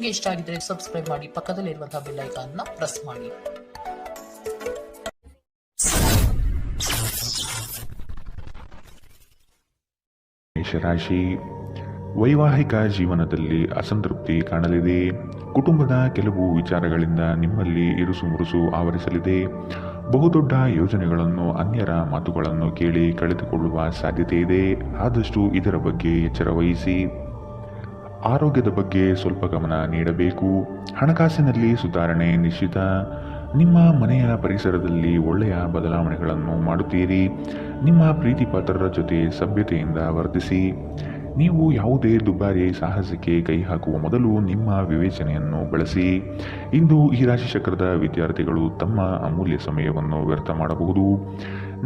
ನಿಮಗೆ ಇಷ್ಟ ಆಗಿದ್ರೆ ಸಬ್ಸ್ಕ್ರೈಬ್ ಮಾಡಿ, ಪಕ್ಕದಲ್ಲಿರುವಂತಹ ಬೆಲ್ ಐಕಾನ್ ನ ಪ್ರೆಸ್ ಮಾಡಿ. ಮೇಷರಾಶಿ, ವೈವಾಹಿಕ ಜೀವನದಲ್ಲಿ ಅಸಂತೃಪ್ತಿ ಕಾಣಲಿದೆ. ಕುಟುಂಬದ ಕೆಲವು ವಿಚಾರಗಳಿಂದ ನಿಮ್ಮಲ್ಲಿ ಇರುಸು ಮುರುಸು ಆವರಿಸಲಿದೆ. ಬಹುದೊಡ್ಡ ಯೋಜನೆಗಳನ್ನು, ಅನ್ಯರ ಮಾತುಗಳನ್ನು ಕೇಳಿ ಕಳೆದುಕೊಳ್ಳುವ ಸಾಧ್ಯತೆ ಇದೆ. ಆದಷ್ಟು ಇದರ ಬಗ್ಗೆ ಎಚ್ಚರ ವಹಿಸಿ. ಆರೋಗ್ಯದ ಬಗ್ಗೆ ಸ್ವಲ್ಪ ಗಮನ ನೀಡಬೇಕು. ಹಣಕಾಸಿನಲ್ಲಿ ಸುಧಾರಣೆ ನಿಶ್ಚಿತ. ನಿಮ್ಮ ಮನೆಯ ಪರಿಸರದಲ್ಲಿ ಒಳ್ಳೆಯ ಬದಲಾವಣೆಗಳನ್ನು ಮಾಡುತ್ತೀರಿ. ನಿಮ್ಮ ಪ್ರೀತಿ ಪಾತ್ರರ ಜೊತೆ ಸಭ್ಯತೆಯಿಂದ ವರ್ತಿಸಿ. ನೀವು ಯಾವುದೇ ದುಬಾರಿ ಸಾಹಸಕ್ಕೆ ಕೈ ಹಾಕುವ ಮೊದಲು ನಿಮ್ಮ ವಿವೇಚನೆಯನ್ನು ಬಳಸಿ. ಇಂದು ಈ ರಾಶಿ ಚಕ್ರದ ವಿದ್ಯಾರ್ಥಿಗಳು ತಮ್ಮ ಅಮೂಲ್ಯ ಸಮಯವನ್ನು ವ್ಯರ್ಥ ಮಾಡಬಹುದು.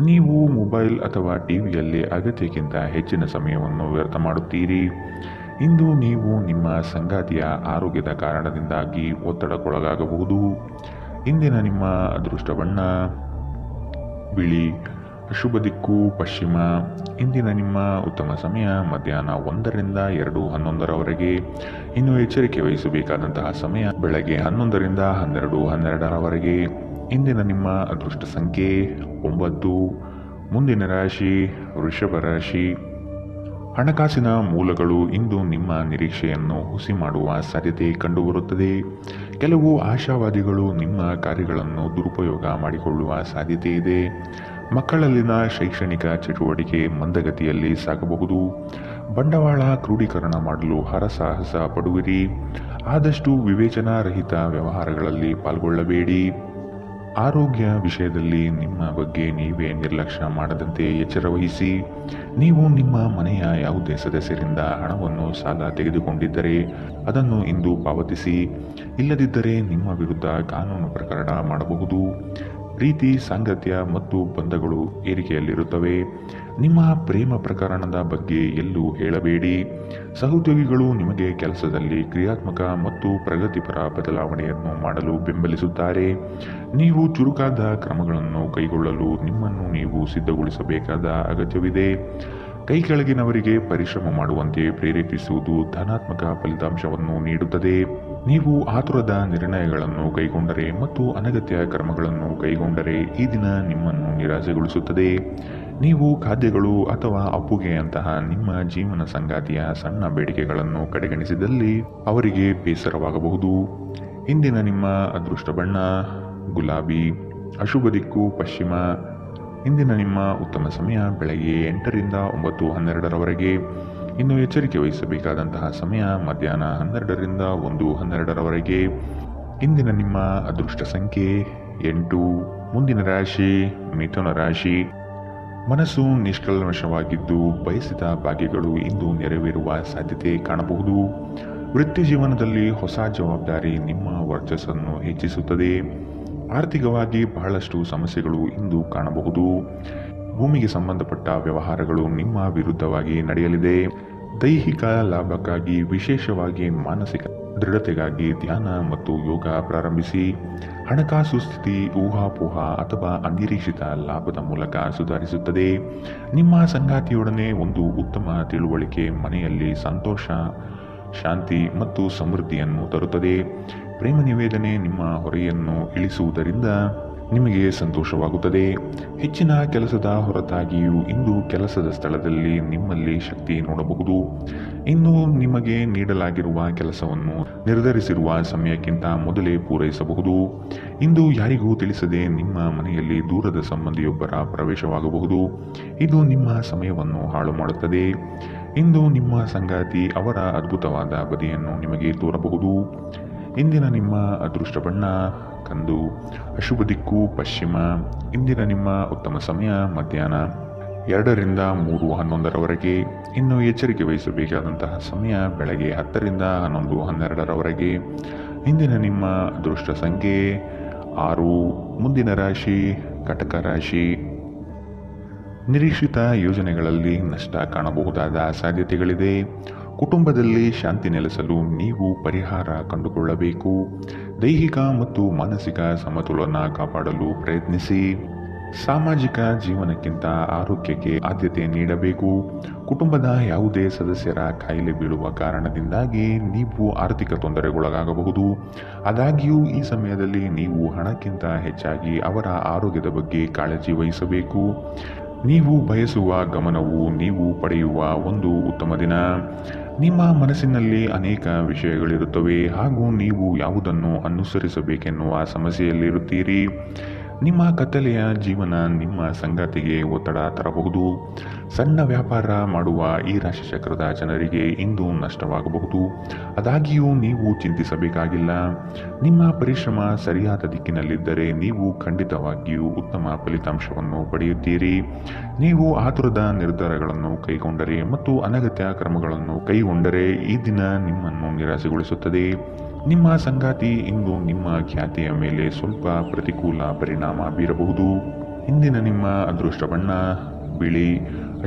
ನೀವು ಮೊಬೈಲ್ ಅಥವಾ ಟಿವಿಯಲ್ಲಿ ಅಗತ್ಯಕ್ಕಿಂತ ಹೆಚ್ಚಿನ ಸಮಯವನ್ನು ವ್ಯರ್ಥ ಮಾಡುತ್ತೀರಿ. ಇಂದು ನೀವು ನಿಮ್ಮ ಸಂಗಾತಿಯ ಆರೋಗ್ಯದ ಕಾರಣದಿಂದಾಗಿ ಒತ್ತಡಕ್ಕೊಳಗಾಗಬಹುದು. ಇಂದಿನ ನಿಮ್ಮ ಅದೃಷ್ಟ ಬಣ್ಣ ಬಿಳಿ. ಶುಭ ದಿಕ್ಕು ಪಶ್ಚಿಮ. ಇಂದಿನ ನಿಮ್ಮ ಉತ್ತಮ ಸಮಯ ಮಧ್ಯಾಹ್ನ 1ರಿಂದ 2:11ರವರೆಗೆ. ಇನ್ನು ಎಚ್ಚರಿಕೆ ವಹಿಸಬೇಕಾದಂತಹ ಸಮಯ ಬೆಳಗ್ಗೆ 11ರಿಂದ 12:12ರವರೆಗೆ. ಇಂದಿನ ನಿಮ್ಮ ಅದೃಷ್ಟ ಸಂಖ್ಯೆ 9. ಮುಂದಿನ ರಾಶಿ ವೃಷಭ ರಾಶಿ. ಹಣಕಾಸಿನ ಮೂಲಗಳು ಇಂದು ನಿಮ್ಮ ನಿರೀಕ್ಷೆಯನ್ನು ಹುಸಿ ಮಾಡುವ ಸಾಧ್ಯತೆ ಕಂಡುಬರುತ್ತದೆ. ಕೆಲವು ಆಶಾವಾದಿಗಳು ನಿಮ್ಮ ಕಾರ್ಯಗಳನ್ನು ದುರುಪಯೋಗ ಮಾಡಿಕೊಳ್ಳುವ ಸಾಧ್ಯತೆ ಇದೆ. ಮಕ್ಕಳಲ್ಲಿನ ಶೈಕ್ಷಣಿಕ ಚಟುವಟಿಕೆ ಮಂದಗತಿಯಲ್ಲಿ ಸಾಗಬಹುದು. ಬಂಡವಾಳ ಕ್ರೋಢೀಕರಣ ಮಾಡಲು ಹರಸಾಹಸ ಪಡುವಿರಿ. ಆದಷ್ಟು ವಿವೇಚನಾರಹಿತ ವ್ಯವಹಾರಗಳಲ್ಲಿ ಪಾಲ್ಗೊಳ್ಳಬೇಡಿ. ಆರೋಗ್ಯ ವಿಷಯದಲ್ಲಿ ನಿಮ್ಮ ಬಗ್ಗೆ ನೀವೇ ನಿರ್ಲಕ್ಷ್ಯ ಮಾಡದಂತೆ ಎಚ್ಚರ ವಹಿಸಿ. ನೀವು ನಿಮ್ಮ ಮನೆಯ ಯಾವುದೇ ಸದಸ್ಯರಿಂದ ಹಣವನ್ನು ಸಾಲ ತೆಗೆದುಕೊಂಡಿದ್ದರೆ ಅದನ್ನು ಇಂದು ಪಾವತಿಸಿ. ಇಲ್ಲದಿದ್ದರೆ ನಿಮ್ಮ ವಿರುದ್ಧ ಕಾನೂನು ಪ್ರಕರಣ ಮಾಡಬಹುದು. ಪ್ರೀತಿ, ಸಾಂಗತ್ಯ ಮತ್ತು ಬಂಧಗಳು ಏರಿಕೆಯಲ್ಲಿರುತ್ತವೆ. ನಿಮ್ಮ ಪ್ರೇಮ ಪ್ರಕರಣದ ಬಗ್ಗೆ ಎಲ್ಲೂ ಹೇಳಬೇಡಿ. ಸಹೋದ್ಯೋಗಿಗಳು ನಿಮಗೆ ಕೆಲಸದಲ್ಲಿ ಕ್ರಿಯಾತ್ಮಕ ಮತ್ತು ಪ್ರಗತಿಪರ ಬದಲಾವಣೆಯನ್ನು ಮಾಡಲು ಬೆಂಬಲಿಸುತ್ತಾರೆ. ನೀವು ಚುರುಕಾದ ಕ್ರಮಗಳನ್ನು ಕೈಗೊಳ್ಳಲು ನಿಮ್ಮನ್ನು ನೀವು ಸಿದ್ಧಗೊಳಿಸಬೇಕಾದ ಅಗತ್ಯವಿದೆ. ಕೈ ಕೆಳಗಿನವರಿಗೆ ಪರಿಶ್ರಮ ಮಾಡುವಂತೆ ಪ್ರೇರೇಪಿಸುವುದು ಧನಾತ್ಮಕ ಫಲಿತಾಂಶವನ್ನು ನೀಡುತ್ತದೆ. ನೀವು ಆತುರದ ನಿರ್ಣಯಗಳನ್ನು ಕೈಗೊಂಡರೆ ಮತ್ತು ಅನಗತ್ಯ ಕ್ರಮಗಳನ್ನು ಕೈಗೊಂಡರೆ ಈ ದಿನ ನಿಮ್ಮನ್ನು ನಿರಾಸೆಗೊಳಿಸುತ್ತದೆ. ನೀವು ಖಾದ್ಯಗಳು ಅಥವಾ ಅಪ್ಪುಗೆಯಂತಹ ನಿಮ್ಮ ಜೀವನ ಸಂಗಾತಿಯ ಸಣ್ಣ ಬೇಡಿಕೆಗಳನ್ನು ಕಡೆಗಣಿಸಿದಲ್ಲಿ ಅವರಿಗೆ ಬೇಸರವಾಗಬಹುದು. ಇಂದಿನ ನಿಮ್ಮ ಅದೃಷ್ಟ ಬಣ್ಣ ಗುಲಾಬಿ. ಅಶುಭ ದಿಕ್ಕು ಪಶ್ಚಿಮ. ಇಂದಿನ ನಿಮ್ಮ ಉತ್ತಮ ಸಮಯ ಬೆಳಗ್ಗೆ 8ರಿಂದ 9:12ರವರೆಗೆ. ಇನ್ನು ಎಚ್ಚರಿಕೆ ವಹಿಸಬೇಕಾದಂತಹ ಸಮಯ ಮಧ್ಯಾಹ್ನ 12ರಿಂದ 1:12ರವರೆಗೆ. ಇಂದಿನ ನಿಮ್ಮ ಅದೃಷ್ಟ ಸಂಖ್ಯೆ 8. ಮುಂದಿನ ರಾಶಿ ಮಿಥುನ ರಾಶಿ. ಮನಸ್ಸು ನಿಷ್ಕಲ್ಮಶವಾಗಿದ್ದು ಬಯಸಿದ ಭಾಗ್ಯಗಳು ಇಂದು ನೆರವೇರುವ ಸಾಧ್ಯತೆ ಕಾಣಬಹುದು. ವೃತ್ತಿ ಜೀವನದಲ್ಲಿ ಹೊಸ ಜವಾಬ್ದಾರಿ ನಿಮ್ಮ ವರ್ಚಸ್ಸನ್ನು ಹೆಚ್ಚಿಸುತ್ತದೆ. ಆರ್ಥಿಕವಾಗಿ ಬಹಳಷ್ಟು ಸಮಸ್ಯೆಗಳು ಇಂದು ಕಾಣಬಹುದು. ಭೂಮಿಗೆ ಸಂಬಂಧಪಟ್ಟ ವ್ಯವಹಾರಗಳು ನಿಮ್ಮ ವಿರುದ್ಧವಾಗಿ ನಡೆಯಲಿದೆ. ದೈಹಿಕ ಲಾಭಕ್ಕಾಗಿ, ವಿಶೇಷವಾಗಿ ಮಾನಸಿಕ ದೃಢತೆಗಾಗಿ ಧ್ಯಾನ ಮತ್ತು ಯೋಗ ಪ್ರಾರಂಭಿಸಿ. ಹಣಕಾಸು ಸ್ಥಿತಿ ಊಹಾಪೋಹ ಅಥವಾ ಅನಿರೀಕ್ಷಿತ ಲಾಭದ ಮೂಲಕ ಸುಧಾರಿಸುತ್ತದೆ. ನಿಮ್ಮ ಸಂಗಾತಿಯೊಡನೆ ಒಂದು ಉತ್ತಮ ತಿಳುವಳಿಕೆ ಮನೆಯಲ್ಲಿ ಸಂತೋಷ, ಶಾಂತಿ ಮತ್ತು ಸಮೃದ್ಧಿಯನ್ನು ತರುತ್ತದೆ. ಪ್ರೇಮ ನಿವೇದನೆ ನಿಮ್ಮ ಹೊರೆಯನ್ನು ಇಳಿಸುವುದರಿಂದ ನಿಮಗೆ ಸಂತೋಷವಾಗುತ್ತದೆ. ಹೆಚ್ಚಿನ ಕೆಲಸದ ಹೊರತಾಗಿಯೂ ಇಂದು ಕೆಲಸದ ಸ್ಥಳದಲ್ಲಿ ನಿಮ್ಮಲ್ಲಿ ಶಕ್ತಿ ನೋಡಬಹುದು. ಇನ್ನು ನಿಮಗೆ ನೀಡಲಾಗಿರುವ ಕೆಲಸವನ್ನು ನಿರ್ಧರಿಸಿರುವ ಸಮಯಕ್ಕಿಂತ ಮೊದಲೇ ಪೂರೈಸಬಹುದು. ಇಂದು ಯಾರಿಗೂ ತಿಳಿಸದೆ ನಿಮ್ಮ ಮನೆಯಲ್ಲಿ ದೂರದ ಸಂಬಂಧಿಯೊಬ್ಬರ ಪ್ರವೇಶವಾಗಬಹುದು. ಇದು ನಿಮ್ಮ ಸಮಯವನ್ನು ಹಾಳು ಮಾಡುತ್ತದೆ. ಇಂದು ನಿಮ್ಮ ಸಂಗಾತಿ ಅವರ ಅದ್ಭುತವಾದ ಬದಿಯನ್ನು ನಿಮಗೆ ತೋರಬಹುದು. ಇಂದಿನ ನಿಮ್ಮ ಅದೃಷ್ಟ ಬಣ್ಣ ಕಂದು. ಅಶುಭ ದಿಕ್ಕು ಪಶ್ಚಿಮ. ಇಂದಿನ ನಿಮ್ಮ ಉತ್ತಮ ಸಮಯ ಮಧ್ಯಾಹ್ನ 2ರಿಂದ 3:11ರವರೆಗೆ. ಇನ್ನು ಎಚ್ಚರಿಕೆ ವಹಿಸಬೇಕಾದಂತಹ ಸಮಯ ಬೆಳಗ್ಗೆ 10ರಿಂದ 11:12ರವರೆಗೆ. ಇಂದಿನ ನಿಮ್ಮ ಅದೃಷ್ಟ ಸಂಖ್ಯೆ 6. ಮುಂದಿನ ರಾಶಿ ಕಟಕ ರಾಶಿ. ನಿರೀಕ್ಷಿತ ಯೋಜನೆಗಳಲ್ಲಿ ನಷ್ಟ ಕಾಣಬಹುದಾದ ಸಾಧ್ಯತೆಗಳಿದೆ. ಕುಟುಂಬದಲ್ಲಿ ಶಾಂತಿ ನೆಲೆಸಲು ನೀವು ಪರಿಹಾರ ಕಂಡುಕೊಳ್ಳಬೇಕು. ದೈಹಿಕ ಮತ್ತು ಮಾನಸಿಕ ಸಮತೋಲನ ಕಾಪಾಡಲು ಪ್ರಯತ್ನಿಸಿ. ಸಾಮಾಜಿಕ ಜೀವನಕ್ಕಿಂತ ಆರೋಗ್ಯಕ್ಕೆ ಆದ್ಯತೆ ನೀಡಬೇಕು. ಕುಟುಂಬದ ಯಾವುದೇ ಸದಸ್ಯರ ಕಾಯಿಲೆ ಬೀಳುವ ಕಾರಣದಿಂದಾಗಿ ನೀವು ಆರ್ಥಿಕ ತೊಂದರೆಗೊಳಗಾಗಬಹುದು. ಆದಾಗ್ಯೂ ಈ ಸಮಯದಲ್ಲಿ ನೀವು ಹಣಕ್ಕಿಂತ ಹೆಚ್ಚಾಗಿ ಅವರ ಆರೋಗ್ಯದ ಬಗ್ಗೆ ಕಾಳಜಿ ವಹಿಸಬೇಕು. ನೀವು ಬಯಸುವ ಗಮನವು ನೀವು ಪಡೆಯುವ ಒಂದು ಉತ್ತಮ ದಿನ. ನಿಮ್ಮ ಮನಸ್ಸಿನಲ್ಲಿ ಅನೇಕ ವಿಷಯಗಳಿರುತ್ತವೆ ಹಾಗೂ ನೀವು ಯಾವುದನ್ನು ಅನುಸರಿಸಬೇಕೆನ್ನುವ ಸಮಸ್ಯೆಯಲ್ಲಿರುತ್ತೀರಿ. ನಿಮ್ಮ ಕತ್ತಲೆಯ ಜೀವನ ನಿಮ್ಮ ಸಂಗಾತಿಗೆ ಒತ್ತಡ ತರಬಹುದು. ಸಣ್ಣ ವ್ಯಾಪಾರ ಮಾಡುವ ಈ ರಾಶಿಚಕ್ರದ ಜನರಿಗೆ ಇಂದು ನಷ್ಟವಾಗಬಹುದು. ಆದಾಗ್ಯೂ ನೀವು ಚಿಂತಿಸಬೇಕಾಗಿಲ್ಲ. ನಿಮ್ಮ ಪರಿಶ್ರಮ ಸರಿಯಾದ ದಿಕ್ಕಿನಲ್ಲಿದ್ದರೆ ನೀವು ಖಂಡಿತವಾಗಿಯೂ ಉತ್ತಮ ಫಲಿತಾಂಶವನ್ನು ಪಡೆಯುತ್ತೀರಿ. ನೀವು ಆತುರದ ನಿರ್ಧಾರಗಳನ್ನು ಕೈಗೊಂಡರೆ ಮತ್ತು ಅನಗತ್ಯ ಕ್ರಮಗಳನ್ನು ಕೈಗೊಂಡರೆ ಈ ದಿನ ನಿಮ್ಮನ್ನು ನಿರಾಸೆಗೊಳಿಸುತ್ತದೆ. ನಿಮ್ಮ ಸಂಗಾತಿ ಇಂದು ನಿಮ್ಮ ಖ್ಯಾತಿಯ ಮೇಲೆ ಸ್ವಲ್ಪ ಪ್ರತಿಕೂಲ ಪರಿಣಾಮ ಬೀರಬಹುದು. ಇಂದಿನ ನಿಮ್ಮ ಅದೃಷ್ಟ ಬಣ್ಣ ಬಿಳಿ,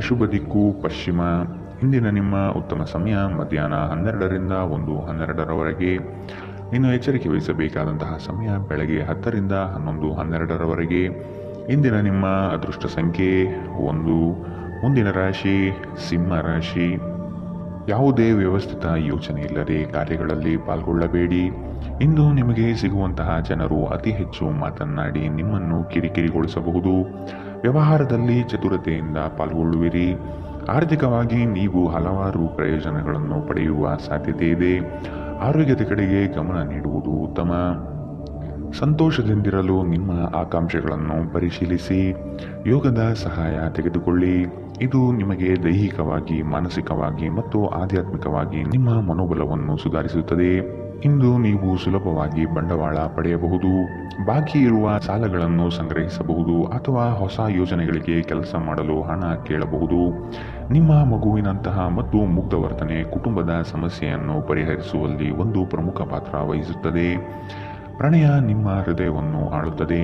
ಅಶುಭ ದಿಕ್ಕು ಪಶ್ಚಿಮ. ಇಂದಿನ ನಿಮ್ಮ ಉತ್ತಮ ಸಮಯ ಮಧ್ಯಾಹ್ನ 12ರಿಂದ 1:12ರವರೆಗೆ. ಇನ್ನು ಎಚ್ಚರಿಕೆ ವಹಿಸಬೇಕಾದಂತಹ ಸಮಯ ಬೆಳಗ್ಗೆ 10ರಿಂದ 11:12ರವರೆಗೆ. ಇಂದಿನ ನಿಮ್ಮ ಅದೃಷ್ಟ ಸಂಖ್ಯೆ 1. ಮುಂದಿನ ರಾಶಿ ಸಿಂಹ ರಾಶಿ. ಯಾವುದೇ ವ್ಯವಸ್ಥಿತ ಯೋಚನೆ ಇಲ್ಲದೆ ಕಾರ್ಯಗಳಲ್ಲಿ ಪಾಲ್ಗೊಳ್ಳಬೇಡಿ. ಇಂದು ನಿಮಗೆ ಸಿಗುವಂತಹ ಜನರು ಅತಿ ಹೆಚ್ಚು ಮಾತನಾಡಿ ನಿಮ್ಮನ್ನು ಕಿರಿಕಿರಿಗೊಳಿಸಬಹುದು. ವ್ಯವಹಾರದಲ್ಲಿ ಚತುರತೆಯಿಂದ ಪಾಲ್ಗೊಳ್ಳುವಿರಿ. ಆರ್ಥಿಕವಾಗಿ ನೀವು ಹಲವಾರು ಪ್ರಯೋಜನಗಳನ್ನು ಪಡೆಯುವ ಸಾಧ್ಯತೆ ಇದೆ. ಆರೋಗ್ಯದ ಕಡೆಗೆ ಗಮನ ನೀಡುವುದು ಉತ್ತಮ. ಸಂತೋಷದಿಂದಿರಲು ನಿಮ್ಮ ಆಕಾಂಕ್ಷೆಗಳನ್ನು ಪರಿಶೀಲಿಸಿ ಯೋಗದ ಸಹಾಯ ತೆಗೆದುಕೊಳ್ಳಿ. ಇದು ನಿಮಗೆ ದೈಹಿಕವಾಗಿ, ಮಾನಸಿಕವಾಗಿ ಮತ್ತು ಆಧ್ಯಾತ್ಮಿಕವಾಗಿ ನಿಮ್ಮ ಮನೋಬಲವನ್ನು ಸುಧಾರಿಸುತ್ತದೆ. ಇಂದು ನೀವು ಸುಲಭವಾಗಿ ಬಂಡವಾಳ ಪಡೆಯಬಹುದು. ಬಾಕಿ ಇರುವ ಸಾಲಗಳನ್ನು ಸಂಗ್ರಹಿಸಬಹುದು ಅಥವಾ ಹೊಸ ಯೋಜನೆಗಳಿಗೆ ಕೆಲಸ ಮಾಡಲು ಹಣ ಕೇಳಬಹುದು. ನಿಮ್ಮ ಮಗುವಿನಂತಹ ಮತ್ತು ಮುಗ್ಧ ವರ್ತನೆ ಕುಟುಂಬದ ಸಮಸ್ಯೆಯನ್ನು ಪರಿಹರಿಸುವಲ್ಲಿ ಒಂದು ಪ್ರಮುಖ ಪಾತ್ರ ವಹಿಸುತ್ತದೆ. ಪ್ರಣಯ ನಿಮ್ಮ ಹೃದಯವನ್ನು ಆಳುತ್ತದೆ.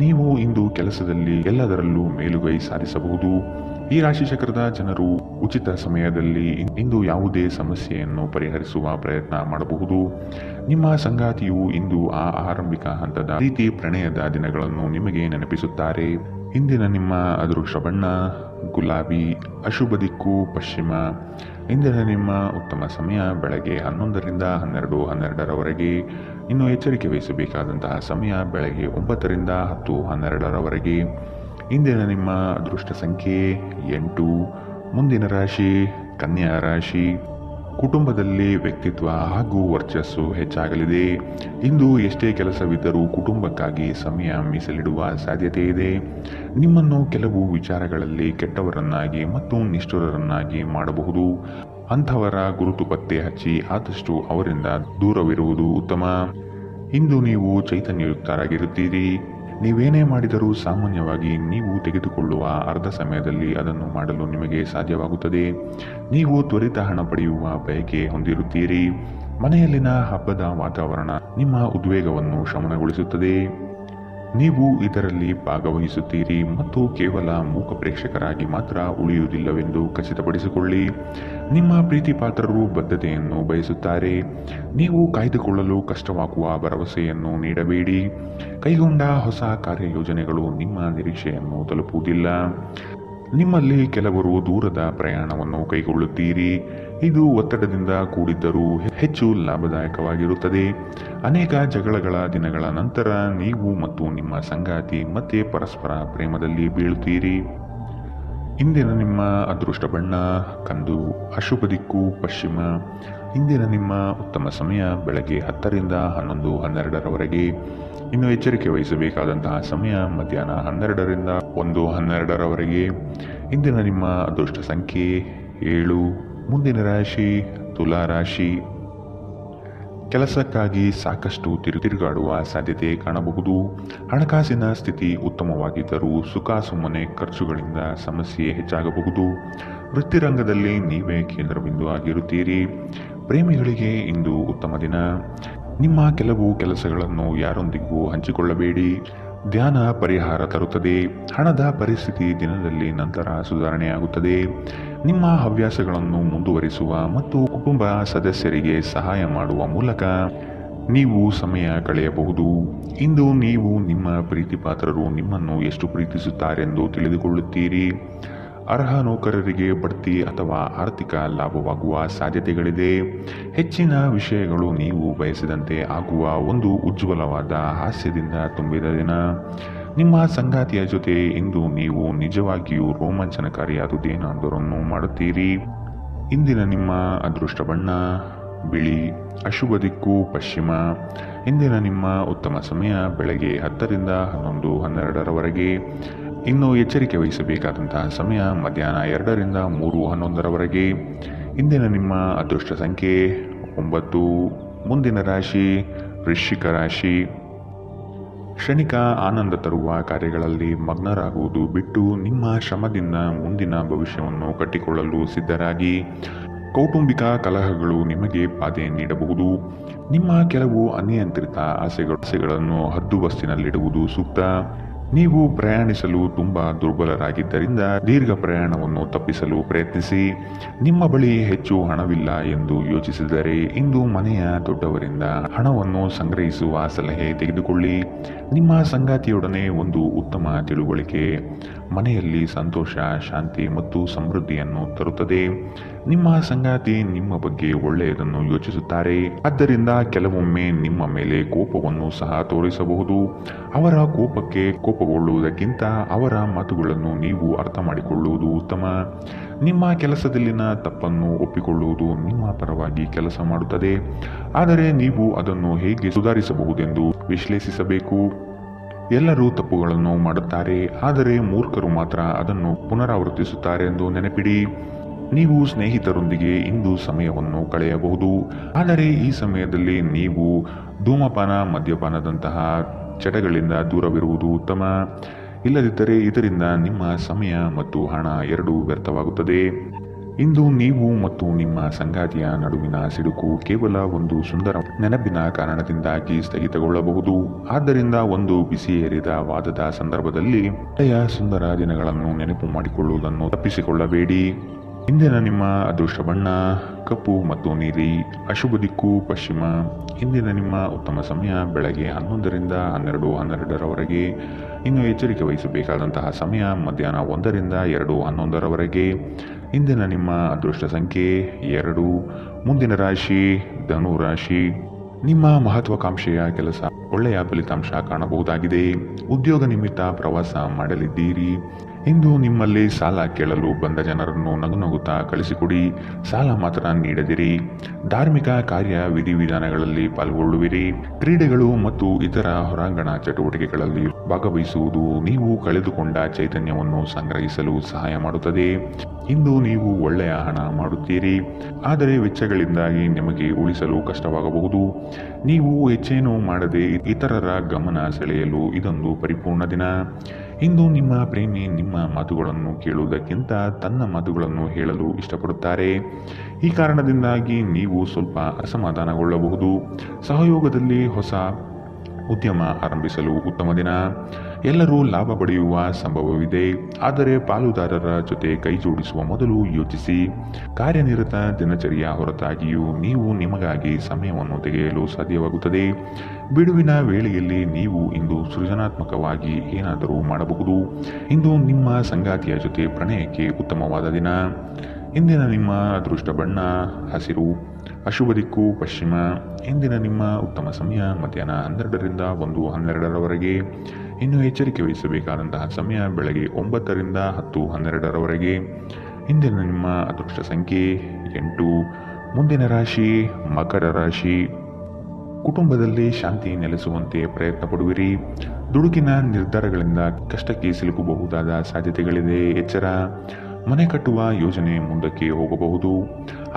ನೀವು ಇಂದು ಕೆಲಸದಲ್ಲಿ ಎಲ್ಲದರಲ್ಲೂ ಮೇಲುಗೈ ಸಾಧಿಸಬಹುದು. ಈ ರಾಶಿಚಕ್ರದ ಜನರು ಉಚಿತ ಸಮಯದಲ್ಲಿ ಇಂದು ಯಾವುದೇ ಸಮಸ್ಯೆಯನ್ನು ಪರಿಹರಿಸುವ ಪ್ರಯತ್ನ ಮಾಡಬಹುದು. ನಿಮ್ಮ ಸಂಗಾತಿಯು ಇಂದು ಆ ಆರಂಭಿಕ ಹಂತದ ಪ್ರೀತಿ ಪ್ರಣಯದ ದಿನಗಳನ್ನು ನಿಮಗೆ ನೆನಪಿಸುತ್ತಾರೆ. ಇಂದಿನ ನಿಮ್ಮ ಅದೃಷ್ಟ ಬಣ್ಣ ಗುಲಾಬಿ, ಅಶುಭ ದಿಕ್ಕು ಪಶ್ಚಿಮ. ಇಂದಿನ ನಿಮ್ಮ ಉತ್ತಮ ಸಮಯ ಬೆಳಗ್ಗೆ 11ರಿಂದ 12:12ರವರೆಗೆ. ಇನ್ನು ಎಚ್ಚರಿಕೆ ವಹಿಸಬೇಕಾದಂತಹ ಸಮಯ ಬೆಳಗ್ಗೆ 9ರಿಂದ 10:12ರವರೆಗೆ. ಇಂದಿನ ನಿಮ್ಮ ಅದೃಷ್ಟ ಸಂಖ್ಯೆ 8. ಮುಂದಿನ ರಾಶಿ ಕನ್ಯಾ ರಾಶಿ. ಕುಟುಂಬದಲ್ಲಿ ವ್ಯಕ್ತಿತ್ವ ಹಾಗೂ ವರ್ಚಸ್ಸು ಹೆಚ್ಚಾಗಲಿದೆ. ಇಂದು ಎಷ್ಟೇ ಕೆಲಸವಿದ್ದರೂ ಕುಟುಂಬಕ್ಕಾಗಿ ಸಮಯ ಮೀಸಲಿಡುವ ಸಾಧ್ಯತೆ ಇದೆ. ನಿಮ್ಮನ್ನು ಕೆಲವು ವಿಚಾರಗಳಲ್ಲಿ ಕೆಟ್ಟವರನ್ನಾಗಿ ಮತ್ತು ನಿಷ್ಠುರರನ್ನಾಗಿ ಮಾಡಬಹುದು. ಅಂಥವರ ಗುರುತು ಪತ್ತೆ ಹಚ್ಚಿ ಆದಷ್ಟು ಅವರಿಂದ ದೂರವಿರುವುದು ಉತ್ತಮ. ಇಂದು ನೀವು ಚೈತನ್ಯಯುಕ್ತರಾಗಿರುತ್ತೀರಿ. ನೀವೇನೇ ಮಾಡಿದರೂ ಸಾಮಾನ್ಯವಾಗಿ ನೀವು ತೆಗೆದುಕೊಳ್ಳುವ ಅರ್ಧ ಸಮಯದಲ್ಲಿ ಅದನ್ನು ಮಾಡಲು ನಿಮಗೆ ಸಾಧ್ಯವಾಗುತ್ತದೆ. ನೀವು ತ್ವರಿತ ಹಣ ಪಡೆಯುವ ಬಯಕೆ ಹೊಂದಿರುತ್ತೀರಿ. ಮನೆಯಲ್ಲಿನ ಹಬ್ಬದ ವಾತಾವರಣ ನಿಮ್ಮ ಉದ್ವೇಗವನ್ನು ಶಮನಗೊಳಿಸುತ್ತದೆ. ನೀವು ಇದರಲ್ಲಿ ಭಾಗವಹಿಸುತ್ತೀರಿ ಮತ್ತು ಕೇವಲ ಮೂಕ ಪ್ರೇಕ್ಷಕರಾಗಿ ಮಾತ್ರ ಉಳಿಯುವುದಿಲ್ಲವೆಂದು ಖಚಿತಪಡಿಸಿಕೊಳ್ಳಿ. ನಿಮ್ಮ ಪ್ರೀತಿ ಪಾತ್ರರು ಬದ್ಧತೆಯನ್ನು ಬಯಸುತ್ತಾರೆ. ನೀವು ಕಾಯ್ದುಕೊಳ್ಳಲು ಕಷ್ಟವಾಗುವ ಭರವಸೆಯನ್ನು ನೀಡಬೇಡಿ. ಕೈಗೊಂಡ ಹೊಸ ಕಾರ್ಯಯೋಜನೆಗಳು ನಿಮ್ಮ ನಿರೀಕ್ಷೆಯನ್ನು ತಲುಪುವುದಿಲ್ಲ. ನಿಮ್ಮಲ್ಲಿ ಕೆಲವರು ದೂರದ ಪ್ರಯಾಣವನ್ನು ಕೈಗೊಳ್ಳುತ್ತೀರಿ. ಇದು ಒತ್ತಡದಿಂದ ಕೂಡಿದ್ದರೂ ಹೆಚ್ಚು ಲಾಭದಾಯಕವಾಗಿರುತ್ತದೆ. ಅನೇಕ ಜಗಳಗಳ ದಿನಗಳ ನಂತರ ನೀವು ಮತ್ತು ನಿಮ್ಮ ಸಂಗಾತಿ ಮತ್ತೆ ಪರಸ್ಪರ ಪ್ರೇಮದಲ್ಲಿ ಬೀಳುತ್ತೀರಿ. ಇಂದಿನ ನಿಮ್ಮ ಅದೃಷ್ಟ ಬಣ್ಣ ಕಂದು, ಅಶುಭ ದಿಕ್ಕು ಪಶ್ಚಿಮ. ಇಂದಿನ ನಿಮ್ಮ ಉತ್ತಮ ಸಮಯ ಬೆಳಗ್ಗೆ 10ರಿಂದ 11:12ರವರೆಗೆ. ಇನ್ನು ಎಚ್ಚರಿಕೆ ವಹಿಸಬೇಕಾದಂತಹ ಸಮಯ ಮಧ್ಯಾಹ್ನ 12ರಿಂದ 1:12ರವರೆಗೆ. ಇಂದಿನ ನಿಮ್ಮ ಅದೃಷ್ಟ ಸಂಖ್ಯೆ 7. ಮುಂದಿನ ರಾಶಿ ತುಲಾ ರಾಶಿ. ಕೆಲಸಕ್ಕಾಗಿ ಸಾಕಷ್ಟು ತಿರುಗಾಡುವ ಸಾಧ್ಯತೆ ಕಾಣಬಹುದು. ಹಣಕಾಸಿನ ಸ್ಥಿತಿ ಉತ್ತಮವಾಗಿದ್ದರೂ ಸುಖಾಸುಮ್ಮನೆ ಖರ್ಚುಗಳಿಂದ ಸಮಸ್ಯೆ ಹೆಚ್ಚಾಗಬಹುದು. ವೃತ್ತಿರಂಗದಲ್ಲಿ ನೀವೇ ಕೇಂದ್ರಬಿಂದು ಆಗಿರುತ್ತೀರಿ. ಪ್ರೇಮಿಗಳಿಗೆ ಇಂದು ಉತ್ತಮ ದಿನ. ನಿಮ್ಮ ಕೆಲವು ಕೆಲಸಗಳನ್ನು ಯಾರೊಂದಿಗೂ ಹಂಚಿಕೊಳ್ಳಬೇಡಿ. ಧ್ಯಾನ ಪರಿಹಾರ ತರುತ್ತದೆ. ಹಣದ ಪರಿಸ್ಥಿತಿ ದಿನದಲ್ಲಿ ನಂತರ ಸುಧಾರಣೆಯಾಗುತ್ತದೆ. ನಿಮ್ಮ ಹವ್ಯಾಸಗಳನ್ನು ಮುಂದುವರಿಸುವ ಮತ್ತು ಕುಟುಂಬ ಸದಸ್ಯರಿಗೆ ಸಹಾಯ ಮಾಡುವ ಮೂಲಕ ನೀವು ಸಮಯ ಕಳೆಯಬಹುದು. ಇಂದು ನೀವು ನಿಮ್ಮ ಪ್ರೀತಿಪಾತ್ರರು ನಿಮ್ಮನ್ನು ಎಷ್ಟು ಪ್ರೀತಿಸುತ್ತಾರೆಂದು ತಿಳಿದುಕೊಳ್ಳುತ್ತೀರಿ. ಅರ್ಹ ನೌಕರರಿಗೆ ಬಡ್ತಿ ಅಥವಾ ಆರ್ಥಿಕ ಲಾಭವಾಗುವ ಸಾಧ್ಯತೆಗಳಿದೆ. ಹೆಚ್ಚಿನ ವಿಷಯಗಳು ನೀವು ಬಯಸಿದಂತೆ ಆಗುವ ಒಂದು ಉಜ್ವಲವಾದ ಹಾಸ್ಯದಿಂದ ತುಂಬಿದ ದಿನ. ನಿಮ್ಮ ಸಂಗಾತಿಯ ಜೊತೆ ಇಂದು ನೀವು ನಿಜವಾಗಿಯೂ ರೋಮಾಂಚನಕಾರಿಯಾದುದೇನಾದರನ್ನು ಮಾಡುತ್ತೀರಿ. ಇಂದಿನ ನಿಮ್ಮ ಅದೃಷ್ಟ ಬಣ್ಣ ಬಿಳಿ. ಅಶುಭ ದಿಕ್ಕು ಪಶ್ಚಿಮ. ಇಂದಿನ ನಿಮ್ಮ ಉತ್ತಮ ಸಮಯ ಬೆಳಗ್ಗೆ 10ರಿಂದ 11:12ರವರೆಗೆ. ಇನ್ನು ಎಚ್ಚರಿಕೆ ವಹಿಸಬೇಕಾದಂತಹ ಸಮಯ ಮಧ್ಯಾಹ್ನ 2ರಿಂದ 3:11ರವರೆಗೆ. ಇಂದಿನ ನಿಮ್ಮ ಅದೃಷ್ಟ ಸಂಖ್ಯೆ 9. ಮುಂದಿನ ರಾಶಿ ವೃಶ್ಚಿಕ ರಾಶಿ. ಕ್ಷಣಿಕ ಆನಂದ ತರುವ ಕಾರ್ಯಗಳಲ್ಲಿ ಮಗ್ನರಾಗುವುದು ಬಿಟ್ಟು ನಿಮ್ಮ ಶ್ರಮದಿಂದ ಮುಂದಿನ ಭವಿಷ್ಯವನ್ನು ಕಟ್ಟಿಕೊಳ್ಳಲು ಸಿದ್ಧರಾಗಿ. ಕೌಟುಂಬಿಕ ಕಲಹಗಳು ನಿಮಗೆ ಬಾಧೆ ನೀಡಬಹುದು. ನಿಮ್ಮ ಕೆಲವು ಅನಿಯಂತ್ರಿತ ಆಸೆಗಳನ್ನು ಹದ್ದುಬಸ್ತಿನಲ್ಲಿಡುವುದು ಸೂಕ್ತ. ನೀವು ಪ್ರಯಾಣಿಸಲು ತುಂಬಾ ದುರ್ಬಲರಾಗಿದ್ದರಿಂದ ದೀರ್ಘ ಪ್ರಯಾಣವನ್ನು ತಪ್ಪಿಸಲು ಪ್ರಯತ್ನಿಸಿ. ನಿಮ್ಮ ಬಳಿ ಹೆಚ್ಚು ಹಣವಿಲ್ಲ ಎಂದು ಯೋಚಿಸಿದರೆ ಇಂದು ಮನೆಯ ದೊಡ್ಡವರಿಂದ ಹಣವನ್ನು ಸಂಗ್ರಹಿಸುವ ಸಲಹೆ ತೆಗೆದುಕೊಳ್ಳಿ. ನಿಮ್ಮ ಸಂಗಾತಿಯೊಡನೆ ಒಂದು ಉತ್ತಮ ತಿಳುವಳಿಕೆ ಮನೆಯಲ್ಲಿ ಸಂತೋಷ, ಶಾಂತಿ ಮತ್ತು ಸಮೃದ್ಧಿಯನ್ನು ತರುತ್ತದೆ. ನಿಮ್ಮ ಸಂಗಾತಿ ನಿಮ್ಮ ಬಗ್ಗೆ ಒಳ್ಳೆಯದನ್ನು ಯೋಚಿಸುತ್ತಾರೆ. ಆದ್ದರಿಂದ ಕೆಲವೊಮ್ಮೆ ನಿಮ್ಮ ಮೇಲೆ ಕೋಪವನ್ನು ಸಹ ತೋರಿಸಬಹುದು. ಅವರ ಕೋಪಕ್ಕೆ ಕೋಪಗೊಳ್ಳುವುದಕ್ಕಿಂತ ಅವರ ಮಾತುಗಳನ್ನು ನೀವು ಅರ್ಥ ಮಾಡಿಕೊಳ್ಳುವುದು ಉತ್ತಮ. ನಿಮ್ಮ ಕೆಲಸದಲ್ಲಿನ ತಪ್ಪನ್ನು ಒಪ್ಪಿಕೊಳ್ಳುವುದು ನಿಮ್ಮ ಪರವಾಗಿ ಕೆಲಸ ಮಾಡುತ್ತದೆ. ಆದರೆ ನೀವು ಅದನ್ನು ಹೇಗೆ ಸುಧಾರಿಸಬಹುದೆಂದು ವಿಶ್ಲೇಷಿಸಬೇಕು. ಎಲ್ಲರೂ ತಪ್ಪುಗಳನ್ನು ಮಾಡುತ್ತಾರೆ, ಆದರೆ ಮೂರ್ಖರು ಮಾತ್ರ ಅದನ್ನು ಪುನರಾವರ್ತಿಸುತ್ತಾರೆ ಎಂದು ನೆನಪಿಡಿ. ನೀವು ಸ್ನೇಹಿತರೊಂದಿಗೆ ಇಂದು ಸಮಯವನ್ನು ಕಳೆಯಬಹುದು, ಆದರೆ ಈ ಸಮಯದಲ್ಲಿ ನೀವು ಧೂಮಪಾನ, ಮದ್ಯಪಾನದಂತಹ ಚಟಗಳಿಂದ ದೂರವಿರುವುದು ಉತ್ತಮ. ಇಲ್ಲದಿದ್ದರೆ ಇದರಿಂದ ನಿಮ್ಮ ಸಮಯ ಮತ್ತು ಹಣ ಎರಡೂ ವ್ಯರ್ಥವಾಗುತ್ತದೆ. ಇಂದು ನೀವು ಮತ್ತು ನಿಮ್ಮ ಸಂಗಾತಿಯ ನಡುವಿನ ಸಿಡುಕು ಕೇವಲ ಒಂದು ಸುಂದರ ನೆನಪಿನ ಕಾರಣದಿಂದಾಗಿ ಸ್ಥಗಿತಗೊಳ್ಳಬಹುದು. ಆದ್ದರಿಂದ ಒಂದು ಬಿಸಿಯೇರಿದ ವಾದದ ಸಂದರ್ಭದಲ್ಲಿ ಹಳೆಯ ಸುಂದರ ದಿನಗಳನ್ನು ನೆನಪು ಮಾಡಿಕೊಳ್ಳುವುದನ್ನು ತಪ್ಪಿಸಿಕೊಳ್ಳಬೇಡಿ. ಇಂದಿನ ನಿಮ್ಮ ಅದೃಷ್ಟ ಬಣ್ಣ ಕಪ್ಪು ಮತ್ತು ನೀಲಿ. ಅಶುಭ ದಿಕ್ಕು ಪಶ್ಚಿಮ. ಇಂದಿನ ನಿಮ್ಮ ಉತ್ತಮ ಸಮಯ ಬೆಳಗ್ಗೆ 11ರಿಂದ 12:12ರವರೆಗೆ. ಇನ್ನು ಎಚ್ಚರಿಕೆ ವಹಿಸಬೇಕಾದಂತಹ ಸಮಯ ಮಧ್ಯಾಹ್ನ 1ರಿಂದ 2:11ರವರೆಗೆ. ಇಂದಿನ ನಿಮ್ಮ ಅದೃಷ್ಟ ಸಂಖ್ಯೆ 2. ಮುಂದಿನ ರಾಶಿ ಧನು ರಾಶಿ. ನಿಮ್ಮ ಮಹತ್ವಾಕಾಂಕ್ಷೆಯ ಕೆಲಸ ಒಳ್ಳೆಯ ಫಲಿತಾಂಶ ಕಾಣಬಹುದಾಗಿದೆ. ಉದ್ಯೋಗ ನಿಮಿತ್ತ ಪ್ರವಾಸ ಮಾಡಲಿದ್ದೀರಿ. ಇಂದು ನಿಮ್ಮಲ್ಲಿ ಸಾಲ ಕೇಳಲು ಬಂದ ಜನರನ್ನು ನಗುನಗುತ್ತಾ ಕಳಿಸಿಕೊಡಿ. ಸಾಲ ಮಾತ್ರ ನೀಡದಿರಿ. ಧಾರ್ಮಿಕ ಕಾರ್ಯ ವಿಧಿವಿಧಾನಗಳಲ್ಲಿ ಪಾಲ್ಗೊಳ್ಳುವಿರಿ. ಕ್ರೀಡೆಗಳು ಮತ್ತು ಇತರ ಹೊರಾಂಗಣ ಚಟುವಟಿಕೆಗಳಲ್ಲಿ ಭಾಗವಹಿಸುವುದು ನೀವು ಕಳೆದುಕೊಂಡ ಚೈತನ್ಯವನ್ನು ಸಂಗ್ರಹಿಸಲು ಸಹಾಯ ಮಾಡುತ್ತದೆ. ಇಂದು ನೀವು ಒಳ್ಳೆಯ ಹಣ ಮಾಡುತ್ತೀರಿ, ಆದರೆ ವೆಚ್ಚಗಳಿಂದಾಗಿ ನಿಮಗೆ ಉಳಿಸಲು ಕಷ್ಟವಾಗಬಹುದು. ನೀವು ಹೆಚ್ಚೇನೂ ಮಾಡದೆ ಇತರರ ಗಮನ ಸೆಳೆಯಲು ಇದೊಂದು ಪರಿಪೂರ್ಣ ದಿನ. ಇಂದು ನಿಮ್ಮ ಪ್ರೇಮಿ ನಿಮ್ಮ ಮಾತುಗಳನ್ನು ಕೇಳುವುದಕ್ಕಿಂತ ತನ್ನ ಮಾತುಗಳನ್ನು ಹೇಳಲು ಇಷ್ಟಪಡುತ್ತಾರೆ. ಈ ಕಾರಣದಿಂದಾಗಿ ನೀವು ಸ್ವಲ್ಪ ಅಸಮಾಧಾನಗೊಳ್ಳಬಹುದು. ಸಹಯೋಗದಲ್ಲಿ ಹೊಸ ಉದ್ಯಮ ಆರಂಭಿಸಲು ಉತ್ತಮ ದಿನ. ಎಲ್ಲರೂ ಲಾಭ ಪಡೆಯುವ ಸಂಭವವಿದೆ, ಆದರೆ ಪಾಲುದಾರರ ಜೊತೆ ಕೈ ಜೋಡಿಸುವ ಮೊದಲು ಯೋಚಿಸಿ. ಕಾರ್ಯನಿರತ ದಿನಚರಿಯ ಹೊರತಾಗಿಯೂ ನೀವು ನಿಮಗಾಗಿ ಸಮಯವನ್ನು ತೆಗೆಯಲು ಸಾಧ್ಯವಾಗುತ್ತದೆ. ಬಿಡುವಿನ ವೇಳೆಯಲ್ಲಿ ನೀವು ಇಂದು ಸೃಜನಾತ್ಮಕವಾಗಿ ಏನಾದರೂ ಮಾಡಬಹುದು. ಇಂದು ನಿಮ್ಮ ಸಂಗಾತಿಯ ಜೊತೆ ಪ್ರಣಯಕ್ಕೆ ಉತ್ತಮವಾದ ದಿನ. ಇಂದಿನ ನಿಮ್ಮ ಅದೃಷ್ಟ ಬಣ್ಣ ಹಸಿರು. ಅಶುಭ ದಿಕ್ಕು ಪಶ್ಚಿಮ. ಇಂದಿನ ನಿಮ್ಮ ಉತ್ತಮ ಸಮಯ ಮಧ್ಯಾಹ್ನ 12ರಿಂದ 1:12ರವರೆಗೆ. ಇನ್ನು ಎಚ್ಚರಿಕೆ ವಹಿಸಬೇಕಾದಂತಹ ಸಮಯ ಬೆಳಗ್ಗೆ 9ರಿಂದ 10:12ರವರೆಗೆ. ಇಂದಿನ ನಿಮ್ಮ ಅದೃಷ್ಟ ಸಂಖ್ಯೆ 8. ಮುಂದಿನ ರಾಶಿ ಮಕರ ರಾಶಿ. ಕುಟುಂಬದಲ್ಲಿ ಶಾಂತಿ ನೆಲೆಸುವಂತೆ ಪ್ರಯತ್ನ ಪಡುವಿರಿ. ದುಡುಕಿನ ನಿರ್ಧಾರಗಳಿಂದ ಕಷ್ಟಕ್ಕೆ ಸಿಲುಕಬಹುದಾದ ಸಾಧ್ಯತೆಗಳಿದೆ, ಎಚ್ಚರ. ಮನೆ ಕಟ್ಟುವ ಯೋಜನೆ ಮುಂದಕ್ಕೆ ಹೋಗಬಹುದು.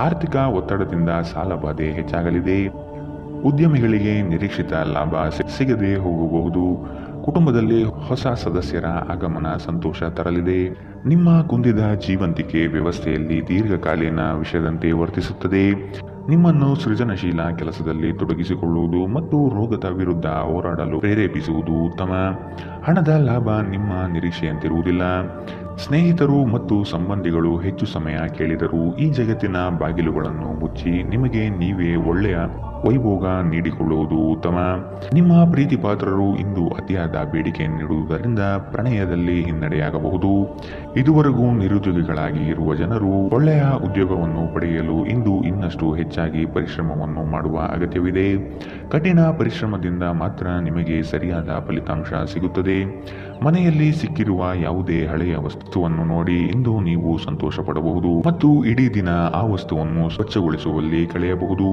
ಆರ್ಥಿಕ ಒತ್ತಡದಿಂದ ಸಾಲ ಬಾಧೆ ಹೆಚ್ಚಾಗಲಿದೆ. ಉದ್ಯಮಿಗಳಿಗೆ ನಿರೀಕ್ಷಿತ ಲಾಭ ಸಿಗದೆ ಹೋಗಬಹುದು. ಕುಟುಂಬದಲ್ಲಿ ಹೊಸ ಸದಸ್ಯರ ಆಗಮನ ಸಂತೋಷ ತರಲಿದೆ. ನಿಮ್ಮ ಕುಂದಿದ ಜೀವಂತಿಕೆ ವ್ಯವಸ್ಥೆಯಲ್ಲಿ ದೀರ್ಘಕಾಲೀನ ವಿಷಯದಂತೆ ವರ್ತಿಸುತ್ತದೆ. ನಿಮ್ಮನ್ನು ಸೃಜನಶೀಲ ಕೆಲಸದಲ್ಲಿ ತೊಡಗಿಸಿಕೊಳ್ಳುವುದು ಮತ್ತು ರೋಗದ ವಿರುದ್ಧ ಹೋರಾಡಲು ಪ್ರೇರೇಪಿಸುವುದು ಉತ್ತಮ. ಹಣದ ಲಾಭ ನಿಮ್ಮ ನಿರೀಕ್ಷೆಯಂತಿರುವುದಿಲ್ಲ. ಸ್ನೇಹಿತರು ಮತ್ತು ಸಂಬಂಧಿಗಳು ಹೆಚ್ಚು ಸಮಯ ಕೇಳಿದರೂ ಈ ಜಗತ್ತಿನ ಬಾಗಿಲುಗಳನ್ನು ಮುಚ್ಚಿ ನಿಮಗೆ ನೀವೇ ಒಳ್ಳೆಯ ವೈಭೋಗ ನೀಡಿಕೊಳ್ಳುವುದು ಉತ್ತಮ. ನಿಮ್ಮ ಪ್ರೀತಿ ಪಾತ್ರರು ಇಂದು ಅತಿಯಾದ ಬೇಡಿಕೆ ನೀಡುವುದರಿಂದ ಪ್ರಣಯದಲ್ಲಿ ಹಿನ್ನಡೆಯಾಗಬಹುದು. ಇದುವರೆಗೂ ನಿರುದ್ಯೋಗಿಗಳಾಗಿ ಇರುವ ಜನರು ಒಳ್ಳೆಯ ಉದ್ಯೋಗವನ್ನು ಪಡೆಯಲು ಇಂದು ಇನ್ನಷ್ಟು ಹೆಚ್ಚಾಗಿ ಪರಿಶ್ರಮವನ್ನು ಮಾಡುವ ಅಗತ್ಯವಿದೆ. ಕಠಿಣ ಪರಿಶ್ರಮದಿಂದ ಮಾತ್ರ ನಿಮಗೆ ಸರಿಯಾದ ಫಲಿತಾಂಶ ಸಿಗುತ್ತದೆ. ಮನೆಯಲ್ಲಿ ಸಿಕ್ಕಿರುವ ಯಾವುದೇ ಹಳೆಯ ವಸ್ತುವನ್ನು ನೋಡಿ ಇಂದು ನೀವು ಸಂತೋಷ ಪಡಬಹುದು ಮತ್ತು ಇಡೀ ದಿನ ಆ ವಸ್ತುವನ್ನು ಸ್ವಚ್ಛಗೊಳಿಸುವಲ್ಲಿ ಕಳೆಯಬಹುದು.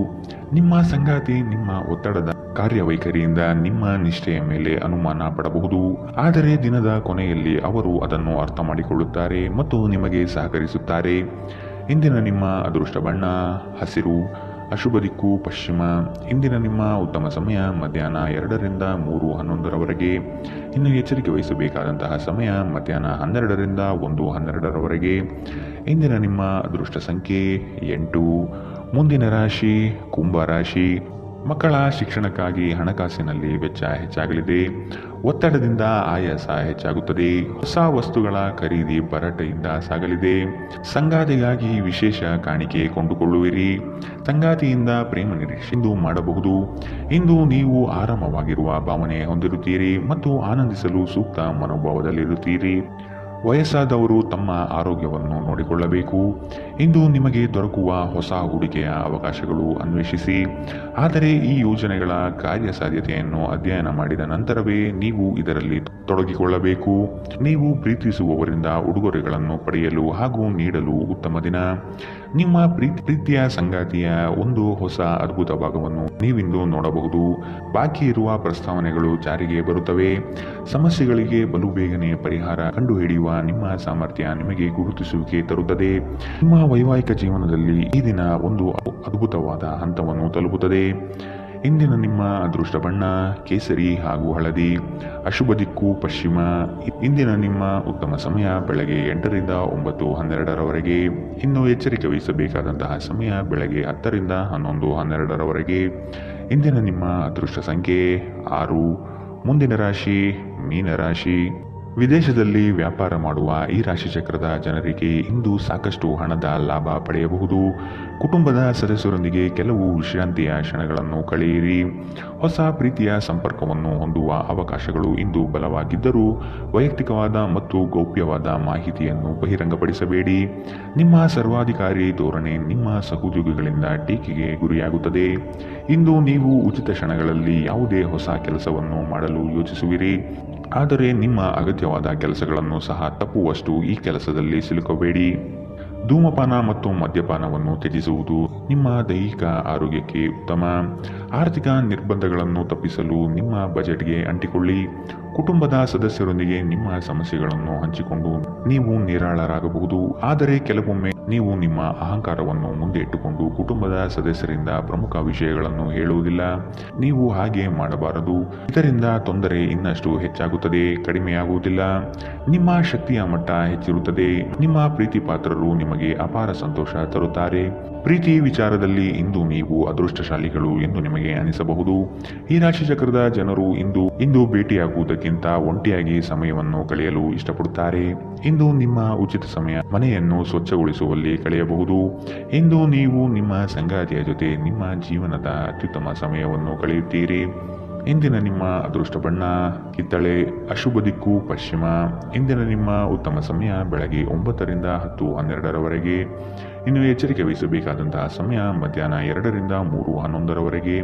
ನಿಮ್ಮ ಸಂಗಾತಿ ನಿಮ್ಮ ಒತ್ತಡದ ಕಾರ್ಯವೈಖರಿಯಿಂದ ನಿಮ್ಮ ನಿಷ್ಠೆಯ ಮೇಲೆ ಅನುಮಾನ ಪಡಬಹುದು, ಆದರೆ ದಿನದ ಕೊನೆಯಲ್ಲಿ ಅವರು ಅದನ್ನು ಅರ್ಥ ಮಾಡಿಕೊಳ್ಳುತ್ತಾರೆ ಮತ್ತು ನಿಮಗೆ ಸಹಕರಿಸುತ್ತಾರೆ. ಇಂದಿನ ನಿಮ್ಮ ಅದೃಷ್ಟ ಬಣ್ಣ ಹಸಿರು, ಅಶುಭ ದಿಕ್ಕು ಪಶ್ಚಿಮ. ಇಂದಿನ ನಿಮ್ಮ ಉತ್ತಮ ಸಮಯ ಮಧ್ಯಾಹ್ನ 2ರಿಂದ 3:11ರವರೆಗೆ. ಇನ್ನು ಎಚ್ಚರಿಕೆ ವಹಿಸಬೇಕಾದಂತಹ ಸಮಯ ಮಧ್ಯಾಹ್ನ 12ರಿಂದ 1:12ರವರೆಗೆ. ಇಂದಿನ ನಿಮ್ಮ ಅದೃಷ್ಟ ಸಂಖ್ಯೆ 8. ಮುಂದಿನ ರಾಶಿ ಕುಂಭ ರಾಶಿ. ಮಕ್ಕಳ ಶಿಕ್ಷಣಕ್ಕಾಗಿ ಹಣಕಾಸಿನಲ್ಲಿ ವೆಚ್ಚ ಹೆಚ್ಚಾಗಲಿದೆ. ಒತ್ತಡದಿಂದ ಆಯಾಸ ಹೆಚ್ಚಾಗುತ್ತದೆ. ಹೊಸ ವಸ್ತುಗಳ ಖರೀದಿ ಭರಾಟೆಯಿಂದ ಸಾಗಲಿದೆ. ಸಂಗಾತಿಗಾಗಿ ವಿಶೇಷ ಕಾಣಿಕೆ ಕೊಂಡುಕೊಳ್ಳುವಿರಿ. ಸಂಗಾತಿಯಿಂದ ಪ್ರೇಮ ನಿರೀಕ್ಷೆ ಇಂದು ಮಾಡಬಹುದು. ಇಂದು ನೀವು ಆರಾಮವಾಗಿರುವ ಭಾವನೆ ಹೊಂದಿರುತ್ತೀರಿ ಮತ್ತು ಆನಂದಿಸಲು ಸೂಕ್ತ ಮನೋಭಾವದಲ್ಲಿರುತ್ತೀರಿ. ವಯಸ್ಸಾದವರು ತಮ್ಮ ಆರೋಗ್ಯವನ್ನು ನೋಡಿಕೊಳ್ಳಬೇಕು. ಇಂದು ನಿಮಗೆ ದೊರಕುವ ಹೊಸ ಹೂಡಿಕೆಯ ಅವಕಾಶಗಳು ಅನ್ವೇಷಿಸಿ, ಆದರೆ ಈ ಯೋಜನೆಗಳ ಕಾರ್ಯಸಾಧ್ಯತೆಯನ್ನು ಅಧ್ಯಯನ ಮಾಡಿದ ನಂತರವೇ ನೀವು ಇದರಲ್ಲಿ ತೊಡಗಿಕೊಳ್ಳಬೇಕು. ನೀವು ಪ್ರೀತಿಸುವವರಿಂದ ಉಡುಗೊರೆಗಳನ್ನು ಪಡೆಯಲು ಹಾಗೂ ನೀಡಲು ಉತ್ತಮ ದಿನ. ನಿಮ್ಮ ಪ್ರೀತಿಯ ಸಂಗಾತಿಯ ಒಂದು ಹೊಸ ಅದ್ಭುತ ಭಾಗವನ್ನು ನೀವಿಂದು ನೋಡಬಹುದು. ಬಾಕಿ ಇರುವ ಪ್ರಸ್ತಾವನೆಗಳು ಜಾರಿಗೆ ಬರುತ್ತವೆ. ಸಮಸ್ಯೆಗಳಿಗೆ ಬಲು ಬೇಗನೆ ಪರಿಹಾರ ಕಂಡುಹಿಡಿಯುವ ನಿಮ್ಮ ಸಾಮರ್ಥ್ಯ ನಿಮಗೆ ಗುರುತಿಸುವಿಕೆ ತರುತ್ತದೆ. ನಿಮ್ಮ ವೈವಾಹಿಕ ಜೀವನದಲ್ಲಿ ಈ ದಿನ ಒಂದು ಅದ್ಭುತವಾದ ಹಂತವನ್ನು ತಲುಪುತ್ತದೆ. ಇಂದಿನ ನಿಮ್ಮ ಅದೃಷ್ಟ ಬಣ್ಣ ಕೇಸರಿ ಹಾಗೂ ಹಳದಿ, ಅಶುಭ ದಿಕ್ಕು ಪಶ್ಚಿಮ. ಇಂದಿನ ನಿಮ್ಮ ಉತ್ತಮ ಸಮಯ ಬೆಳಗ್ಗೆ 8ರಿಂದ 9:12ರವರೆಗೆ. ಇನ್ನು ಎಚ್ಚರಿಕೆ ವಹಿಸಬೇಕಾದಂತಹ ಸಮಯ ಬೆಳಗ್ಗೆ 10ರಿಂದ 11:12ರವರೆಗೆ. ಇಂದಿನ ನಿಮ್ಮ ಅದೃಷ್ಟ ಸಂಖ್ಯೆ 6. ಮುಂದಿನ ರಾಶಿ ಮೀನರಾಶಿ. ವಿದೇಶದಲ್ಲಿ ವ್ಯಾಪಾರ ಮಾಡುವ ಈ ರಾಶಿ ಚಕ್ರದ ಜನರಿಗೆ ಇಂದು ಸಾಕಷ್ಟು ಹಣದ ಲಾಭ ಪಡೆಯಬಹುದು. ಕುಟುಂಬದ ಸದಸ್ಯರೊಂದಿಗೆ ಕೆಲವು ವಿಶ್ರಾಂತಿಯ ಕ್ಷಣಗಳನ್ನು ಕಳೆಯಿರಿ. ಹೊಸ ಪ್ರೀತಿಯ ಸಂಪರ್ಕವನ್ನು ಹೊಂದುವ ಅವಕಾಶಗಳು ಇಂದು ಬಲವಾಗಿದ್ದರೂ ವೈಯಕ್ತಿಕವಾದ ಮತ್ತು ಗೌಪ್ಯವಾದ ಮಾಹಿತಿಯನ್ನು ಬಹಿರಂಗಪಡಿಸಬೇಡಿ. ನಿಮ್ಮ ಸರ್ವಾಧಿಕಾರಿ ಧೋರಣೆ ನಿಮ್ಮ ಸಹೋದ್ಯೋಗಿಗಳಿಂದ ಟೀಕೆಗೆ ಗುರಿಯಾಗುತ್ತದೆ. ಇಂದು ನೀವು ಉಚಿತ ಕ್ಷಣಗಳಲ್ಲಿ ಯಾವುದೇ ಹೊಸ ಕೆಲಸವನ್ನು ಮಾಡಲು ಯೋಚಿಸುವಿರಿ, ಆದರೆ ನಿಮ್ಮ ಅಗತ್ಯವಾದ ಕೆಲಸಗಳನ್ನು ಸಹ ತಪ್ಪುವಷ್ಟು ಈ ಕೆಲಸದಲ್ಲಿ ಸಿಲುಕಬೇಡಿ. ಧೂಮಪಾನ ಮತ್ತು ಮದ್ಯಪಾನವನ್ನು ತ್ಯಜಿಸುವುದು ನಿಮ್ಮ ದೈಹಿಕ ಆರೋಗ್ಯಕ್ಕೆ ಉತ್ತಮ. ಆರ್ಥಿಕ ನಿರ್ಬಂಧಗಳನ್ನು ತಪ್ಪಿಸಲು ನಿಮ್ಮ ಬಜೆಟ್ಗೆ ಅಂಟಿಕೊಳ್ಳಿ. ಕುಟುಂಬದ ಸದಸ್ಯರೊಂದಿಗೆ ನಿಮ್ಮ ಸಮಸ್ಯೆಗಳನ್ನು ಹಂಚಿಕೊಂಡು ನೀವು ನಿರಾಳರಾಗಬಹುದು, ಆದರೆ ಕೆಲವೊಮ್ಮೆ ನೀವು ನಿಮ್ಮ ಅಹಂಕಾರವನ್ನು ಮುಂದೆ ಇಟ್ಟುಕೊಂಡು ಕುಟುಂಬದ ಸದಸ್ಯರಿಂದ ಪ್ರಮುಖ ವಿಷಯಗಳನ್ನು ಹೇಳುವುದಿಲ್ಲ. ನೀವು ಹಾಗೆ ಮಾಡಬಾರದು. ಇದರಿಂದ ತೊಂದರೆ ಇನ್ನಷ್ಟು ಹೆಚ್ಚಾಗುತ್ತದೆ, ಕಡಿಮೆಯಾಗುವುದಿಲ್ಲ. ನಿಮ್ಮ ಶಕ್ತಿಯ ಮಟ್ಟ ಹೆಚ್ಚಿರುತ್ತದೆ. ನಿಮ್ಮ ಪ್ರೀತಿ ಪಾತ್ರರು ನಿಮಗೆ ಅಪಾರ ಸಂತೋಷ ತರುತ್ತಾರೆ. ಪ್ರೀತಿ ವಿಚಾರದಲ್ಲಿ ಇಂದು ನೀವು ಅದೃಷ್ಟಶಾಲಿಗಳು ಎಂದು ನಿಮಗೆ ಅನಿಸಬಹುದು. ಈ ರಾಶಿ ಚಕ್ರದ ಜನರು ಇಂದು ಭೇಟಿಯಾಗುವುದಕ್ಕಿಂತ ಒಂಟಿಯಾಗಿ ಸಮಯವನ್ನು ಕಳೆಯಲು ಇಷ್ಟಪಡುತ್ತಾರೆ. ಇಂದು ನಿಮ್ಮ ಉಚಿತ ಸಮಯ ಮನೆಯನ್ನು ಸ್ವಚ್ಛಗೊಳಿಸುವಲ್ಲಿ ಕಳೆಯಬಹುದು. ಇಂದು ನೀವು ನಿಮ್ಮ ಸಂಗಾತಿಯ ಜೊತೆ ನಿಮ್ಮ ಜೀವನದ ಅತ್ಯುತ್ತಮ ಸಮಯವನ್ನು ಕಳೆಯುತ್ತೀರಿ. ಇಂದಿನ ನಿಮ್ಮ ಅದೃಷ್ಟ ಬಣ್ಣ ಕಿತ್ತಳೆ, ಅಶುಭ ದಿಕ್ಕು ಪಶ್ಚಿಮ. ಇಂದಿನ ನಿಮ್ಮ ಉತ್ತಮ ಸಮಯ ಬೆಳಗ್ಗೆ 9ರಿಂದ 10:12ರವರೆಗೆ. ಇನ್ನು ಎಚ್ಚರಿಕೆ ವಹಿಸಬೇಕಾದಂತಹ ಸಮಯ ಮಧ್ಯಾಹ್ನ 2ರಿಂದ 3:11ರವರೆಗೆ.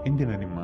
ಇಂದಿನ ನಿಮ್ಮ